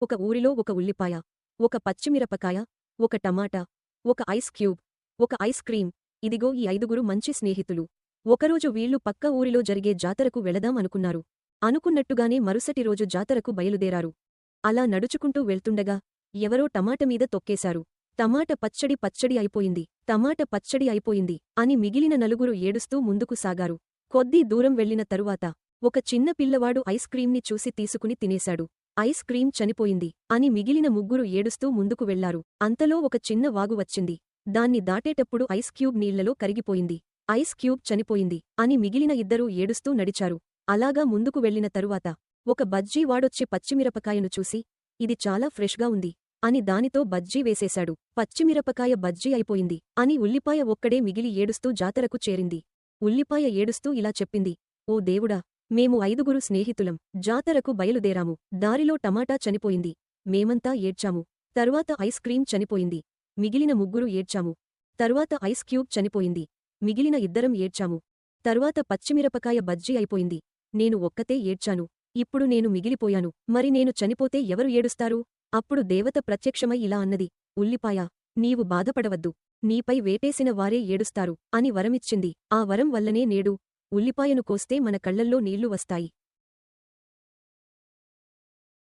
ఒక ఊరిలో ఒక ఉల్లిపాయ, ఒక పచ్చిమిరపకాయ, ఒక టమాటా, ఒక ఐస్ క్యూబ్, ఒక ఐస్ క్రీం. ఇదిగో ఈ ఐదుగురు మంచి స్నేహితులు. ఒకరోజు వీళ్లు పక్క ఊరిలో జరిగే జాతరకు వెళదాం అనుకున్నారు. అనుకున్నట్టుగానే మరుసటి రోజు జాతరకు బయలుదేరారు. అలా నడుచుకుంటూ వెళ్తుండగా ఎవరో టమాటమీద తొక్కేశారు. టమాట పచ్చడి అయిపోయింది అని మిగిలిన నలుగురు ఏడుస్తూ ముందుకు సాగారు. కొద్దీ దూరం వెళ్లిన తరువాత ఒక చిన్న పిల్లవాడు ఐస్ క్రీంని చూసి తీసుకుని తినేశాడు. ఐస్ క్రీం చనిపోయింది అని మిగిలిన ముగ్గురు ఏడుస్తూ ముందుకు వెళ్లారు. అంతలో ఒక చిన్న వాగు వచ్చింది. దాన్ని దాటేటప్పుడు ఐస్ క్యూబ్ నీళ్లలో కరిగిపోయింది. ఐస్ క్యూబ్ చనిపోయింది అని మిగిలిన ఇద్దరూ ఏడుస్తూ నడిచారు. అలాగా ముందుకు వెళ్లిన తరువాత ఒక బజ్జీ వాడొచ్చి పచ్చిమిరపకాయను చూసి, ఇది చాలా ఫ్రెష్గా ఉంది అని దానితో బజ్జీ వేసేశాడు. పచ్చిమిరపకాయ బజ్జీ అయిపోయింది అని ఉల్లిపాయ ఒక్కడే మిగిలి ఏడుస్తూ జాతరకు చేరింది. ఉల్లిపాయ ఏడుస్తూ ఇలా చెప్పింది, ఓ దేవుడా! మేము ఐదుగురు స్నేహితులం జాతరకు బయలుదేరాము. దారిలో టమాటా చనిపోయింది. మేమంతా ఏడ్చాము. తరువాత ఐస్ క్రీం చనిపోయింది. మిగిలిన ముగ్గురు ఏడ్చాము. తరువాత ఐస్ క్యూబ్ చనిపోయింది. మిగిలిన ఇద్దరం ఏడ్చాము. తరువాత పచ్చిమిరపకాయ బజ్జీ అయిపోయింది. నేను ఒక్కతే ఏడ్చాను. ఇప్పుడు నేను మిగిలిపోయాను. మరి నేను చనిపోతే ఎవరు ఏడుస్తారు? అప్పుడు దేవత ప్రత్యక్షమై ఇలా అన్నది, ఉల్లిపాయా! నీవు బాధపడవద్దు. నీపై వేటేసిన వారే ఏడుస్తారు అని వరమిచ్చింది. ఆ వరం వల్లనే నేడు ఉల్లిపాయను కోస్తే మన కళ్లల్లో నీళ్లు వస్తాయి.